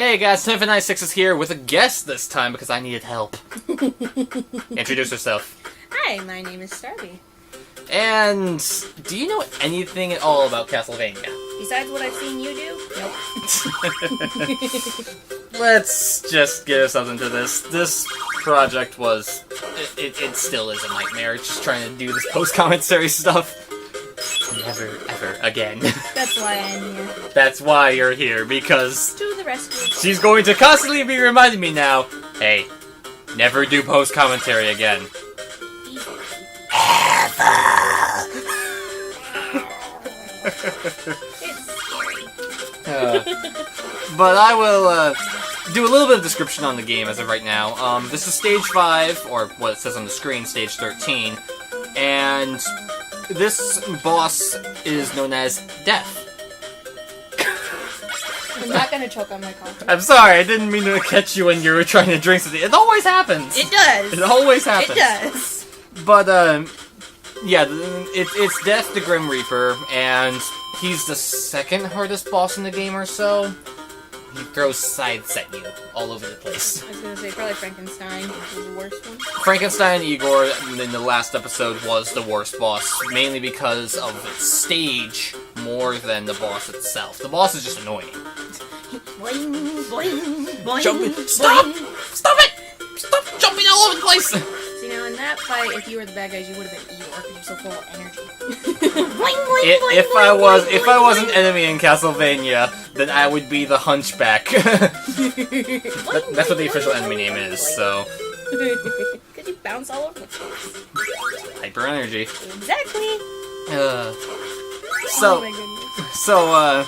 Hey guys, 1096 is here with a guest this time because I needed help. Introduce yourself. Hi, my name is Starby. And do you know anything at all about Castlevania? Besides what I've seen you do? Nope. Let's just get ourselves into this. This project was... It still is a nightmare, just trying to do this post-commentary stuff. Never, ever again. That's why I'm here. That's why you're here, because... To the rescue. She's going to constantly be reminding me now, hey, never do post-commentary again. But I will do a little bit of description on the game as of right now. This is Stage 5, or what it says on the screen, Stage 13, and this boss is known as Death. I'm not gonna choke on my coffee. I'm sorry, I didn't mean to catch you when you were trying to drink something. It always happens! It does! It always happens. It does! But, yeah, it's Death the Grim Reaper, and he's the second hardest boss in the game or so. He throws scythes at you all over the place. I was gonna say, probably Frankenstein was the worst one. Frankenstein Igor in the last episode was the worst boss, mainly because of its stage more than the boss itself. The boss is just annoying. Boing, boing, boing, Jumping. Stop! boing. Stop it! Stop jumping all over the place! See, now in that fight, if you were the bad guys, you would have been Igor, because you're so full of energy. Boing, boing, boing, If boing, I was an enemy in Castlevania, then I would be the Hunchback. That's what the official enemy name is, so... Because you bounce all over the place. Hyper energy. Exactly! So, oh my goodness. so,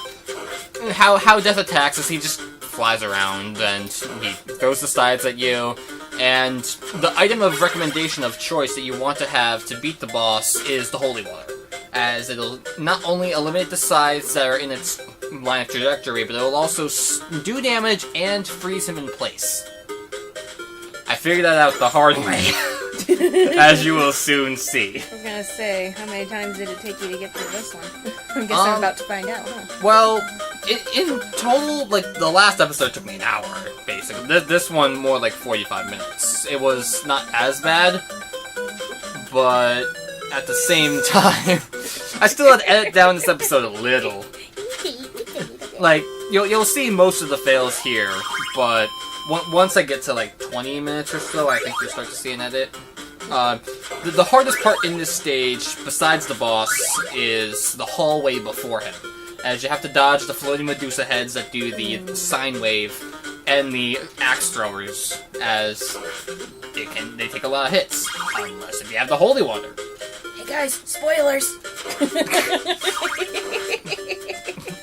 how Death attacks is he just flies around and he throws the scythes at you, and the item of recommendation of choice that you want to have to beat the boss is the Holy Water, as it'll not only eliminate the scythes that are in its line of trajectory, but it'll also do damage and freeze him in place. I figured that out the hard way, as you will soon see. I was gonna say, how many times did it take you to get through this one? I guess I'm about to find out, huh? Well, in total, like, the last episode took me an hour, basically. This one, more like 45 minutes. It was not as bad, but at the same time, I still had to edit down this episode a little. Like, you'll see most of the fails here, but once I get to, like, 20 minutes or so, I think you'll start to see an edit. The hardest part in this stage, besides the boss, is the hallway before him, as you have to dodge the floating Medusa heads that do the sine wave, and the axe throwers, as they take a lot of hits, unless if you have the holy water. Hey guys, spoilers!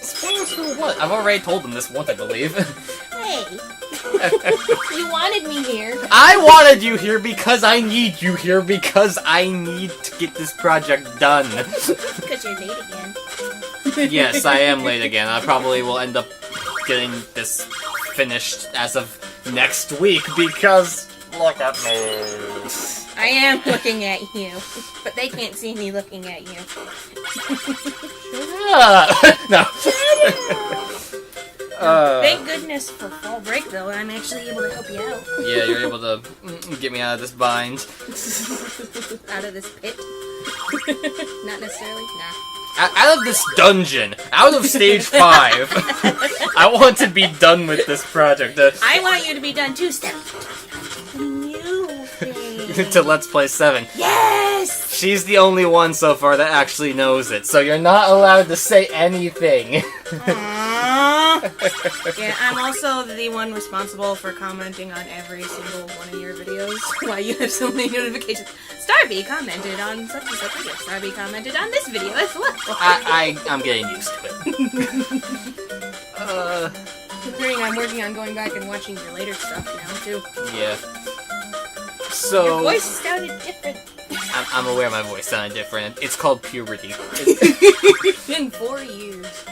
Spoilers for what? I've already told them this once, I believe. Hey! You wanted me here. I wanted you here because I need you here because I need to get this project done. Because you're late again. Yes, I am late again. I probably will end up getting this finished as of next week because look at me. I am looking at you, but they can't see me looking at you. No. Thank goodness for fall break, though, I'm actually able to help you out. Yeah, you're able to get me out of this bind. Out of this pit? Not necessarily? Nah. Out of this dungeon, out of stage 5. I want to be done with this project. I want you to be done too, Steph. New thing. To Let's Play 7. Yes! She's the only one so far that actually knows it, so you're not allowed to say anything. Yeah, I'm also the one responsible for commenting on every single one of your videos. Why you have so many notifications. Starby commented on such and such video. Starby commented on this video as well. I'm getting used to it. Considering I'm working on going back and watching your later stuff now, too. Yeah. So... Your voice sounded different. I'm aware my voice sounded different. It's called puberty. It's been 4 years.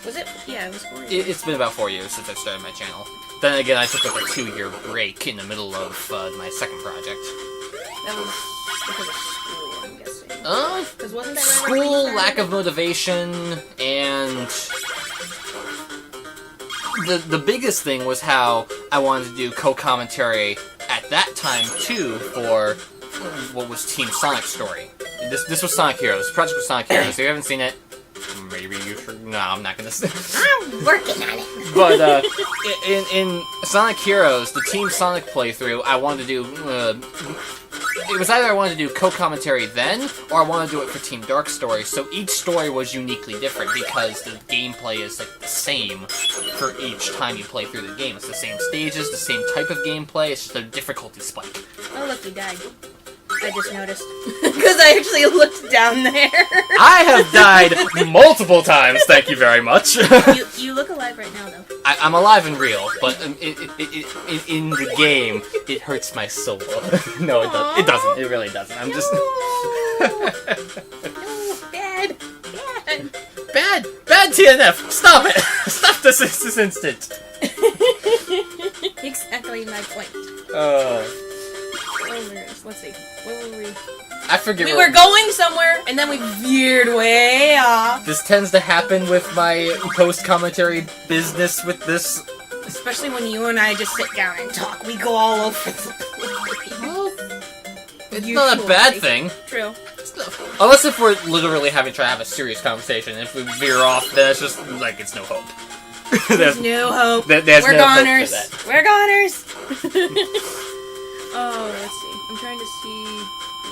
Was it? Yeah, it was 4 years. It's been about 4 years since I started my channel. Then again, I took like a 2-year break in the middle of my second project. That was because of school, I'm guessing. 'Cause wasn't that right School, lack of motivation, and the biggest thing was how I wanted to do co-commentary at that time, too, for what was Team Sonic story. This was Sonic Heroes. The project was Sonic Heroes. If you haven't seen it, maybe you should... No, I'm not gonna say... I'm working on it. But, in Sonic Heroes, the Team Sonic playthrough, I wanted to do... it was either I wanted to do co-commentary then, or I wanted to do it for Team Dark Story, so each story was uniquely different, because the gameplay is, like, the same for each time you play through the game. It's the same stages, the same type of gameplay, it's just a difficulty spike. Oh, look, you died. I just noticed. Because I actually looked down there. I have died multiple times, thank you very much. You look alive right now, though. I'm alive and real, but in the game, it hurts my soul. No, it doesn't. It really doesn't. I'm just... No, bad. Bad TNF! Stop it! Stop this instant! Exactly my point. Let's see. Where were we? I forget. We were going somewhere, and then we veered way off. This tends to happen with my post-commentary business with this. Especially when you and I just sit down and talk. We go all over the place. Well, it's not a bad thing. True. Unless if we're literally trying to have a serious conversation. If we veer off, then it's just like it's no hope. There's no hope. We're goners. We're goners. Oh, let's see. I'm trying to see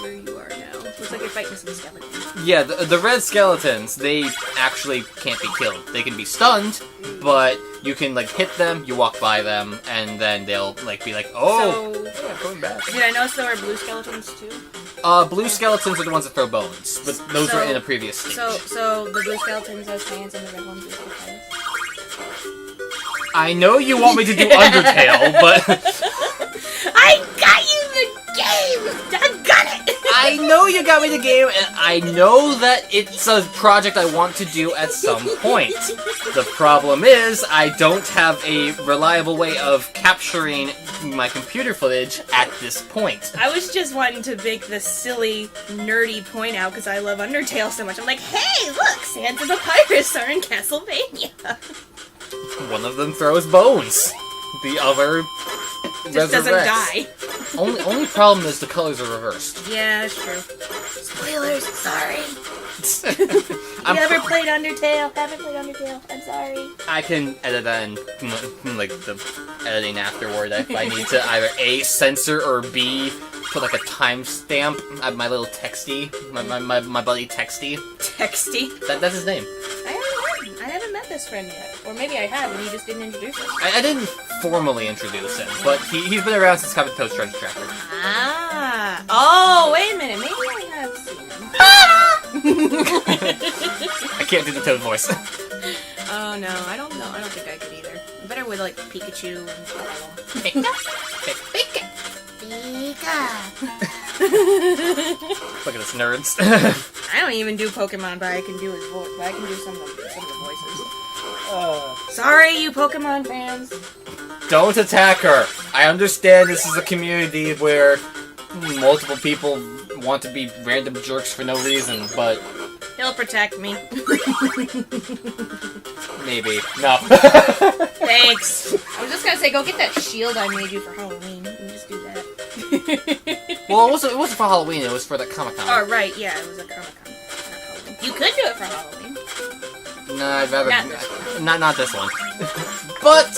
where you are now. Looks like you're fighting some skeletons. Yeah, the red skeletons, they actually can't be killed. They can be stunned, but you can, like, hit them, you walk by them, and then they'll, like, be like, oh, yeah, going back. Did I notice there were blue skeletons, too? Blue skeletons are the ones that throw bones, but those were in a previous stage. So the blue skeletons has hands and the red ones have hands? I know you want me to do Undertale, but... I got you the game! I got it! I know you got me the game, and I know that it's a project I want to do at some point. The problem is, I don't have a reliable way of capturing my computer footage at this point. I was just wanting to make the silly, nerdy point out because I love Undertale so much. I'm like, hey, look! Sands and the Pirates are in Castlevania! One of them throws bones. The other... just doesn't die. Only problem is the colors are reversed. Yeah, that's true. Spoilers, sorry. You ever played Undertale? Haven't played Undertale? I'm sorry. I can edit that in, like, the editing afterward if I need to either A, censor, or B, put, like, a timestamp. My little Texty. My buddy Texty. Texty? That's his name. I haven't met this friend yet. Or maybe I have, and you just didn't introduce us. I didn't formally introduce him, but he's been around since Copy Toast Treasure Tracker. Ah. Oh, wait a minute. Maybe I have seen him. I can't do the Toad voice. Oh, no. I don't know. I don't think I could either. Better with, like, Pikachu and... Pika. Look at us nerds. I don't even do Pokemon, but I can do his voice. But I can do some of the voices. Sorry, you Pokemon fans. Don't attack her. I understand this is a community where multiple people want to be random jerks for no reason, but... He'll protect me. Maybe. No. Thanks. I was just gonna say, go get that shield I made you for Halloween. You can just do that. Well, it wasn't for Halloween, it was for the Comic-Con. Oh, right, yeah, it was a Comic-Con. Not Halloween. You could do it for Halloween. No, I'd rather... Not this one. But,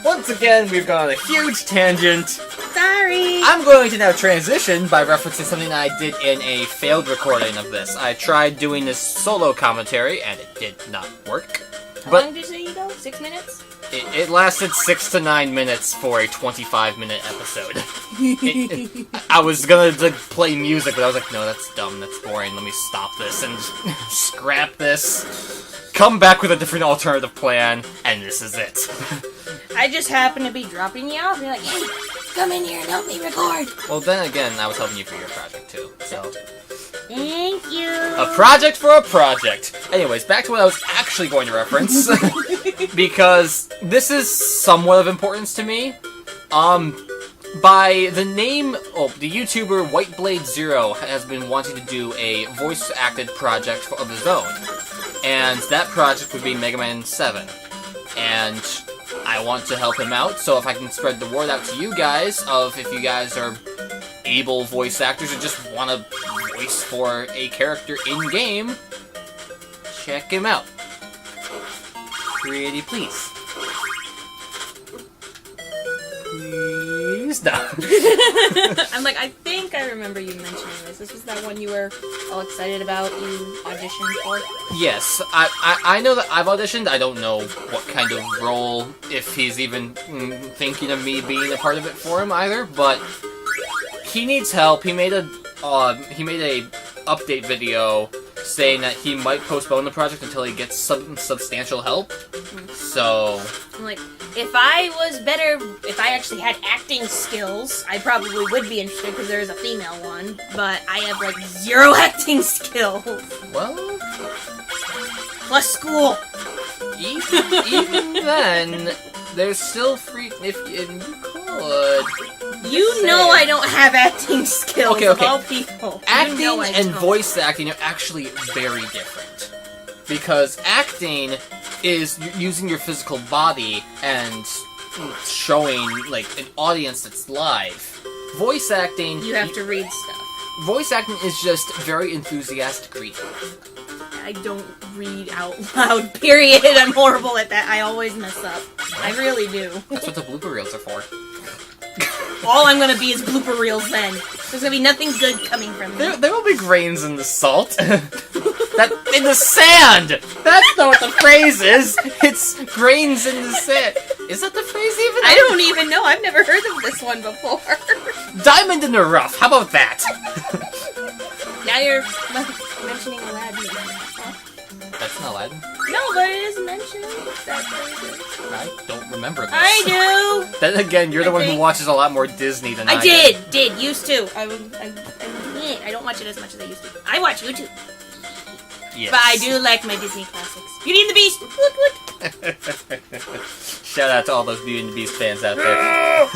once again, we've gone on a huge tangent. Sorry! I'm going to now transition by referencing something I did in a failed recording of this. I tried doing this solo commentary, and it did not work. How long did you say you go? 6 minutes? It lasted 6 to 9 minutes for a 25-minute episode. I was gonna play music, but I was like, no, that's dumb, that's boring, let me stop this and scrap this. Come back with a different alternative plan, and this is it. I just happened to be dropping you off, and you're like, hey, come in here and help me record. Well, then again, I was helping you for your project, too, so... Thank you. A project for a project. Anyways, back to what I was actually going to reference. Because this is somewhat of importance to me. By the name... Oh, the YouTuber WhiteBlade0 has been wanting to do a voice-acted project of his own. And that project would be Mega Man 7. And I want to help him out, so if I can spread the word out to you guys of if you guys are able voice actors and just want to voice for a character in-game, check him out. Pretty please. Please no. I'm like, I think I remember you mentioning this. This was that one you were all excited about, you auditioned for? Yes, I know that I've auditioned. I don't know what kind of role, if he's even thinking of me being a part of it for him either, but he needs help. He made a update video saying that he might postpone the project until he gets some substantial help. So I'm like, if I actually had acting skills, I probably would be interested because there is a female one, but I have like 0 acting skills. Well, plus school. Even then, there's still free. If you could. You know I don't have acting skills, okay. of all people. Acting and don't. voice acting are actually very different. Because acting is using your physical body and showing, like, an audience that's live. Voice acting... You have to read stuff. Voice acting is just very enthusiastic reading. I don't read out loud, period. I'm horrible at that. I always mess up. I really do. That's what the blooper reels are for. All I'm gonna be is blooper reels then. There's gonna be nothing good coming from me. There will be grains in the salt. That in the sand! That's not what the phrase is! It's grains in the sand. Is that the phrase even? I don't even know. I've never heard of this one before. Diamond in the rough. How about that? Now you're mentioning Aladdin. That's not Aladdin. No, but it is mentioned. That phrase. I don't remember this. I do! Then again, you're the one who watches a lot more Disney than I do. Did, used to. I don't watch it as much as I used to. I watch YouTube. Yes. But I do like my Disney classics. Beauty and the Beast! Woot woot! Shout out to all those Beauty and the Beast fans out there.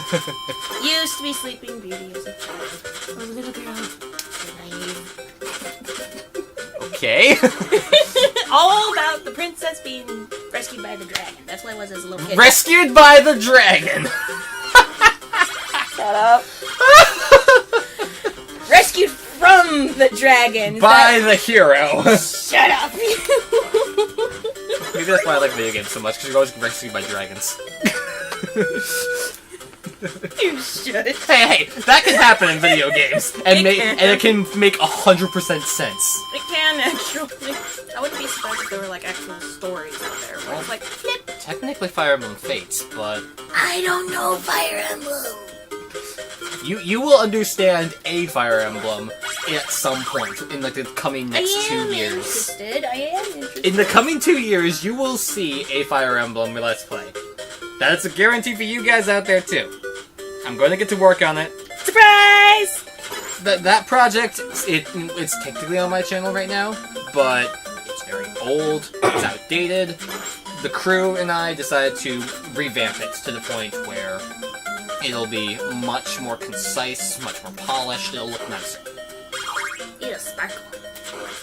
Used to be Sleeping Beauty as a child. A little girl. Naive. Okay. All about the princess being rescued by the dragon. That's what I was as a little kid. Rescued by the dragon! Shut up. Rescued from the dragon. By the hero. Shut up. Maybe that's why I like video games so much, because you're always rescued by dragons. You should. Hey, that can happen in video games, and it can make 100% sense. It can actually. I wouldn't be surprised if there were like actual stories out there where it's like, flip. Technically Fire Emblem Fates, but I don't know Fire Emblem. you will understand a Fire Emblem at some point in like the coming next 2 years. I am interested. In the coming 2 years, you will see a Fire Emblem Let's Play. That's a guarantee for you guys out there too. I'm going to get to work on it. Surprise! That project, it's technically on my channel right now, but it's very old, it's outdated. The crew and I decided to revamp it to the point where it'll be much more concise, much more polished, it'll look nicer. Eat a sparkle.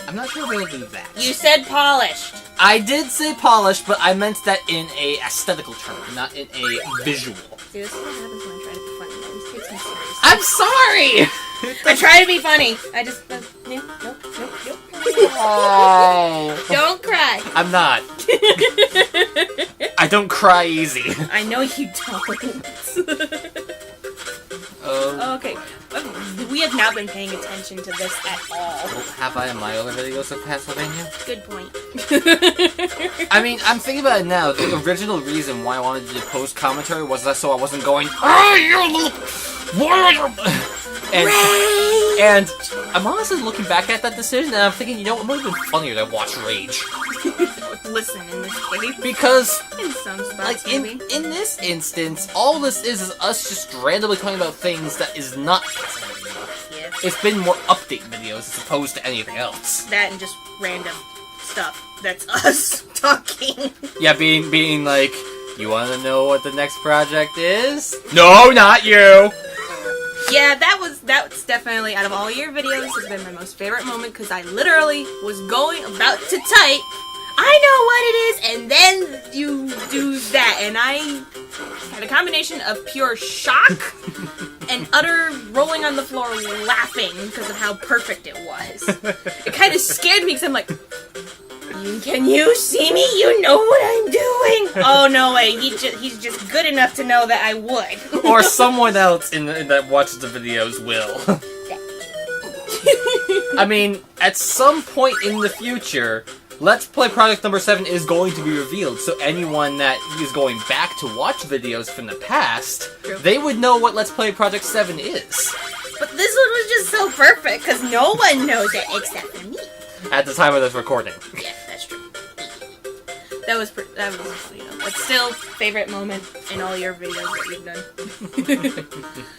I'm not sure if we'll do that. You said polished. I did say polished, but I meant that in a aesthetical term, not in a visual. See, this is what happens when I try to be funny. I just take me seriously. I'm sorry! I try to be funny. I just... nope. Oh. Don't cry. I'm not. I don't cry easy. I know you don't. Okay. We have not been paying attention to this at all. Well, have I in my other videos of Castlevania? Good point. I mean, I'm thinking about it now. The original reason why I wanted to post commentary was that so I wasn't going, and I'm honestly looking back at that decision and I'm thinking, you know, it would have been funnier to watch Rage. Listen, in this case. Because, in some spots, like, maybe. in this instance, all this is us just randomly talking about things that is not Castlevania. Yeah. It's been more update videos as opposed to anything else. That and just random stuff. That's us talking. Yeah, being like, you want to know what the next project is? No, not you! Yeah, that's definitely, out of all your videos, has been my most favorite moment, because I literally was about to type, I know what it is, and then you do that, and I had a combination of pure shock and utter rolling on the floor laughing because of how perfect it was. It kind of scared me because I'm like, can you see me? You know what I'm doing. Oh, no way. He's just good enough to know that I would. Or someone else that watches the videos will. I mean, at some point in the future, Let's Play Project number 7 is going to be revealed, so anyone that is going back to watch videos from the past, they would know what Let's Play Project 7 is. But this one was just so perfect, because no one knows it except for me. At the time of this recording. Yeah, that's true. That was but still, favorite moment in all your videos that you've done.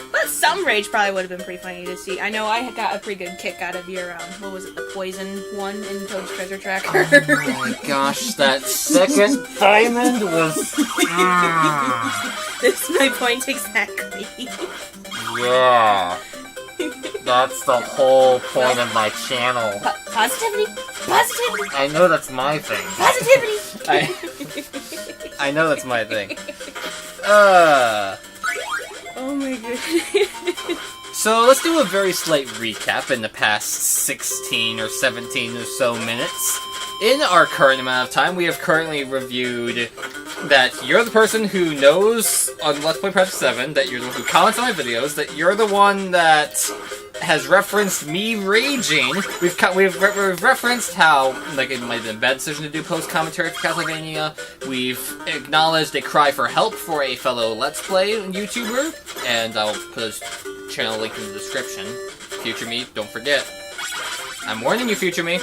But some rage probably would have been pretty funny to see. I know I got a pretty good kick out of your, what was it, the poison one in Toad's Treasure Tracker. Oh my gosh, that second diamond was... That's my point exactly. Yeah. That's the whole point of my channel. Positivity? Positivity? I know that's my thing. Positivity! I know that's my thing. Oh my god. So let's do a very slight recap in the past 16 or 17 or so minutes. In our current amount of time, we have currently reviewed that you're the person who knows on Let's Play Project 7, that you're the one who comments on my videos, that you're the one that has referenced me raging. We've referenced how, like, it might have been a bad decision to do post-commentary for Castlevania. We've acknowledged a cry for help for a fellow Let's Play YouTuber, and I'll put his channel link in the description. Future me, don't forget. I'm warning you, future me.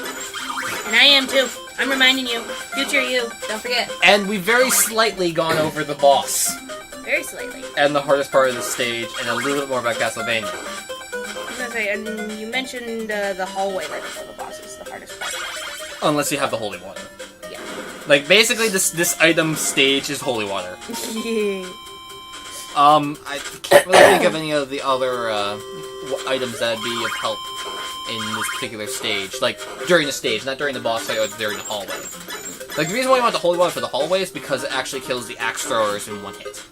And I am too. I'm reminding you. Future you, don't forget. And we've very slightly gone over the boss. Very slightly. And the hardest part of the stage, and a little bit more about Castlevania. I was gonna say, and you mentioned the hallway right before the boss is the hardest part. Unless you have the holy water. Yeah. Like, basically, this item stage is holy water. Yeah. I can't really think of any of the other items that'd be of help in this particular stage. Like, during the stage, not during the boss fight or during the hallway. Like, the reason why you want the holy water for the hallway is because it actually kills the axe throwers in one hit.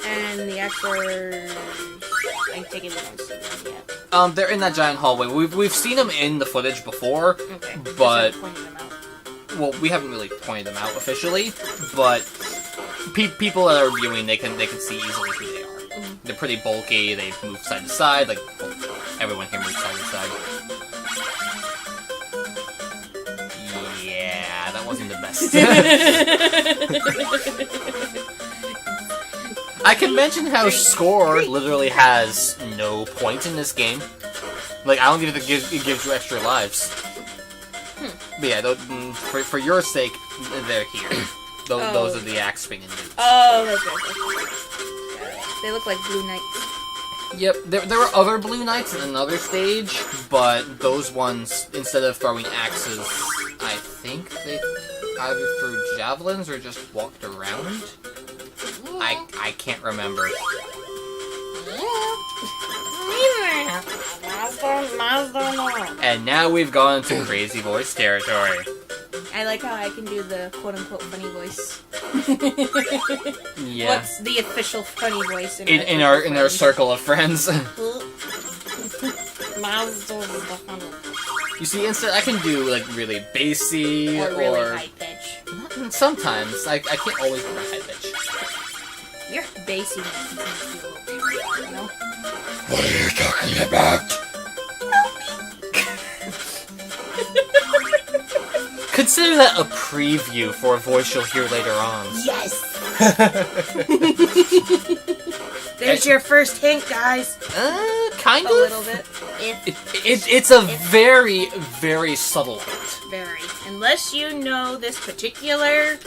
And the axe throwers... I take it we don't see them yet. They're in that giant hallway. We've seen them in the footage before, okay. But... Just pointing them out. Well, we haven't really pointed them out officially, but people that are viewing, they can see easily who they are. Mm-hmm. They're pretty bulky, they move side to side, like, well, everyone here moves side to side. Yeah, that wasn't the best. I can mention how Score literally has no point in this game. Like, I don't even think it gives you extra lives. But yeah, for your sake, they're here. Those are the axe swinging dudes. Oh, okay. They look like blue knights. Yep, there were other blue knights in another stage, but those ones, instead of throwing axes, I think they either threw javelins or just walked around? I can't remember. And now we've gone to crazy voice territory. I like how I can do the quote-unquote funny voice. Yeah. What's the official funny voice in our circle of friends? You see, instead I can do like really bassy or really high pitch. Sometimes I can't always do my high pitch. Your bassy makes me feel a little weird, you know? What are you talking about? Consider that a preview for a voice you'll hear later on. Yes! There's your first hint, guys. Kind of. A little bit. It's a very, very subtle hint. Very. Unless you know this particular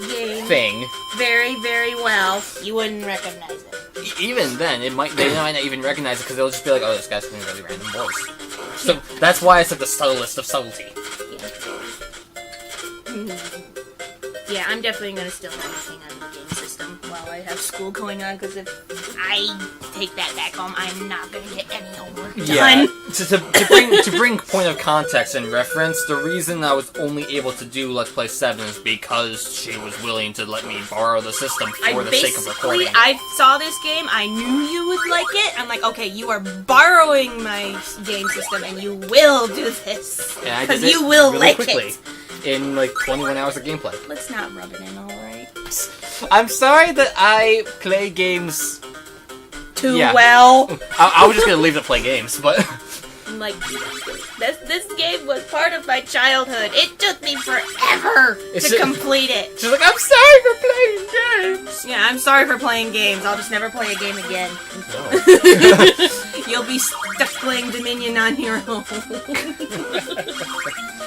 game thing very, very well, you wouldn't recognize it. Even then, they might not even recognize it because they'll just be like, "Oh, this guy's doing a really random voice." So that's why I said the subtlest of subtlety. Yeah, I'm definitely gonna steal anything out of the game system while I I have school going on, because if I take that back home, I'm not going to get any homework done. To bring point of context and reference, the reason I was only able to do Let's Play 7 is because she was willing to let me borrow the system for the sake of recording. I saw this game, I knew you would like it. I'm like, okay, you are borrowing my game system, and you will do this. Because you will really like quickly. it. In like 21 hours of gameplay. Let's not rub it in, alright? I'm sorry that I play games too well. I was just gonna leave to play games, but like this game was part of my childhood. It took me forever to complete it. She's like, I'm sorry for playing games. Yeah, I'm sorry for playing games. I'll just never play a game again. No. You'll be stuck playing Dominion on your own.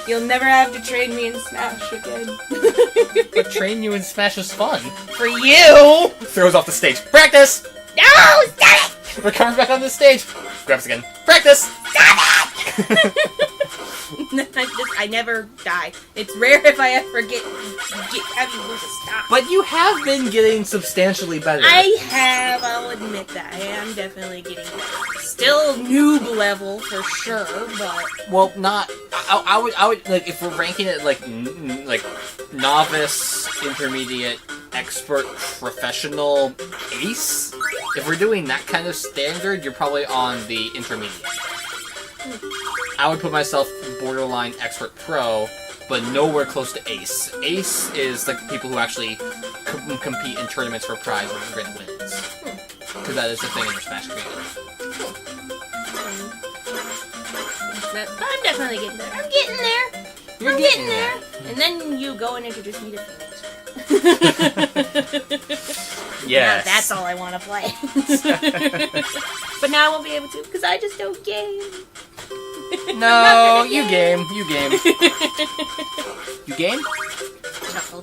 You'll never have to train me in Smash again. But train you in Smash is fun. For you! Throws off the stage. Practice! No! Stop it! We're coming back on the stage. Grabs again. Practice! Stop it! I never die. It's rare if I ever have you lose a stop. But you have been getting substantially better. I have, I'll admit that. I am definitely getting better. Still noob level for sure, but well, not. I would like if we're ranking it like novice, intermediate, expert, professional, ace. If we're doing that kind of standard, you're probably on the intermediate. I would put myself borderline expert pro, but nowhere close to ace. Ace is like the people who actually compete in tournaments for prizes and win wins. Because that is the thing in the Smash community. I'm definitely getting there. I'm getting there. You're getting there. And then you go and introduce me to things. Yes. Now that's all I want to play. But now I won't be able to because I just don't game. No, you game. You game. You game? Chuckle.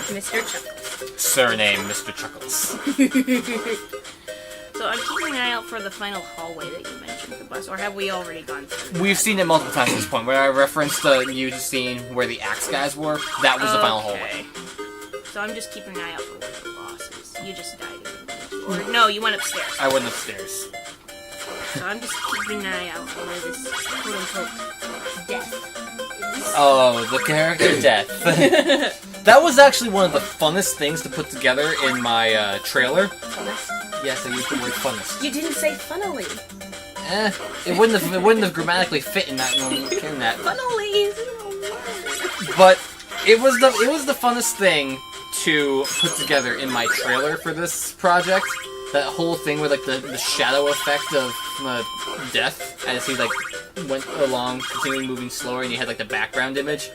Mr. Chuckles. Surname, Mr. Chuckles. So I'm keeping an eye out for the final hallway that you mentioned, the bus, or have we already gone through? We've seen it multiple times at this point. Where I referenced you scene where the axe guys were, that was the final hallway. So I'm just keeping an eye out for where the boss is. You just died in or no, you went upstairs. I went upstairs. So I'm just keeping an eye out for where this quote-unquote death is. Oh, the character death. That was actually one of the funnest things to put together in my trailer. Funnest? Yes, I used the word funnest. You didn't say funnily. It wouldn't have grammatically fit in that moment. Funnily isn't a word. But it was the funnest thing to put together in my trailer for this project. That whole thing with like the shadow effect of death as he like went along, continuing moving slower, and you had like the background image.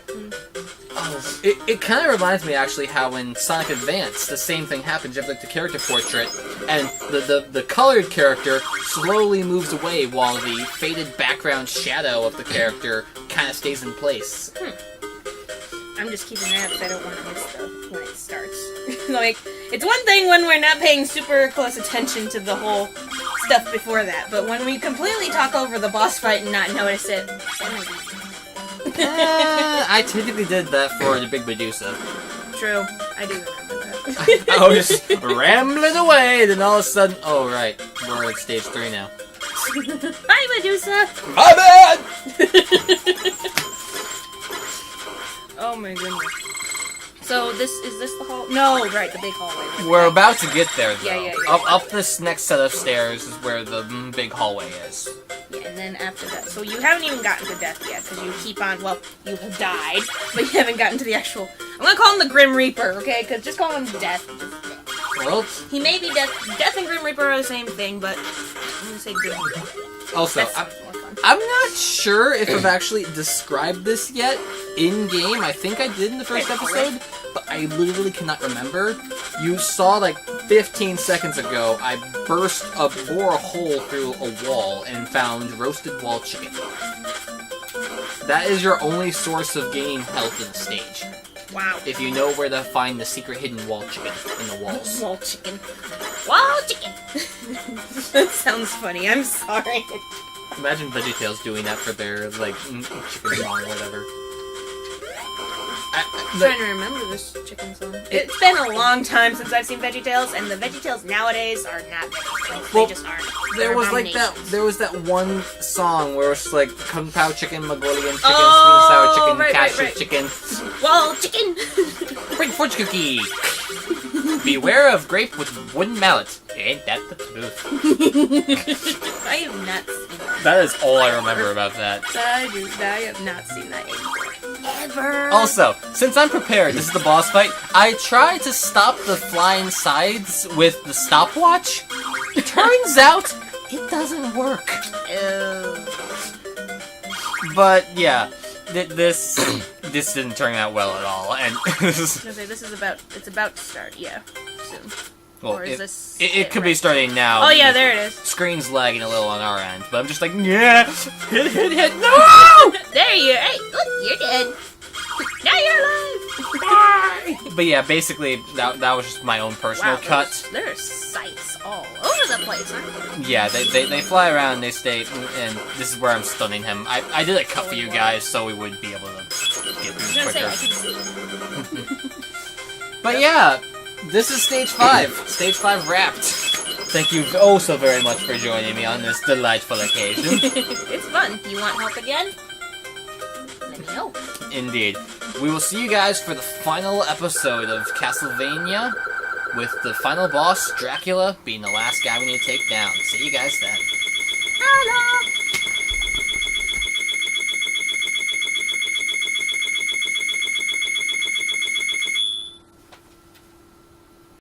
Oh, it kind of reminds me actually how in Sonic Advance the same thing happens. You have like the character portrait, and the colored character slowly moves away while the faded background shadow of the character kind of stays in place. I'm just keeping an eye out because I don't want to miss when it starts. Like, it's one thing when we're not paying super close attention to the whole stuff before that, but when we completely talk over the boss fight and not notice it, I typically did that for the Big Medusa. True, I do remember that. I was just rambling away, then all of a sudden, oh right, we're at stage 3 now. Hi, Medusa! My bad! Oh my goodness. So is this the hall? No, right, the big hallway. We're about to get there, though. Yeah. Up this next set of stairs is where the big hallway is. Yeah, and then after that. So you haven't even gotten to death yet, because you keep on, well, you have died, but you haven't gotten to the actual... I'm gonna call him the Grim Reaper, okay? Because just call him Death. Well... He may be Death. Death and Grim Reaper are the same thing, but I'm gonna say Grim Reaper. Also, I'm not sure if I've actually described this yet in-game. I think I did in the first episode, but I literally cannot remember. You saw, like, 15 seconds ago, I bore a hole through a wall and found roasted wall chicken. That is your only source of gaining health in the stage. Wow. If you know where to find the secret hidden wall chicken in the walls. Wall chicken. Wall chicken! That sounds funny, I'm sorry. Imagine VeggieTales doing that for their, like, chicken song or whatever. I'm trying to remember this chicken song. It's been a long time since I've seen VeggieTales, and the VeggieTales nowadays are not VeggieTales. Well, they just aren't. There They're was like that. abominations. There was that one song where it's like Kung Pao chicken, Mongolian chicken, Oh, sweet and sour chicken, right, cashew right. chicken, Well, chicken! Great fortune cookie. Beware of grape with wooden mallet. Ain't that the truth? I have not seen that. That is all I remember about that. I have not seen that ever. Also, since I'm prepared, this is the boss fight, I tried to stop the flying sides with the stopwatch. Turns out, it doesn't work. Ew. But, yeah, this didn't turn out well at all, and I was gonna say, it's about to start, yeah, soon. well, Or is this it could be right? starting now. Oh yeah, there it is. Screen's lagging a little on our end, but I'm just like, yeah, hit, no! There you Hey, look, you're dead. Now you're alive! Bye! But yeah, basically, that was just my own personal Wow, cut. there's sights all over the place, aren't there? Yeah, they fly around, they stay, and this is where I'm stunning him. I did a cut for you guys so we would be able to get I was through gonna say, quicker. I can see. But yeah, this is stage 5. Stage 5 wrapped. Thank you oh so very much for joining me on this delightful occasion. It's fun. You want help again? Let me know. Indeed. We will see you guys for the final episode of Castlevania, with the final boss, Dracula, being the last guy we need to take down. See you guys then. Hello!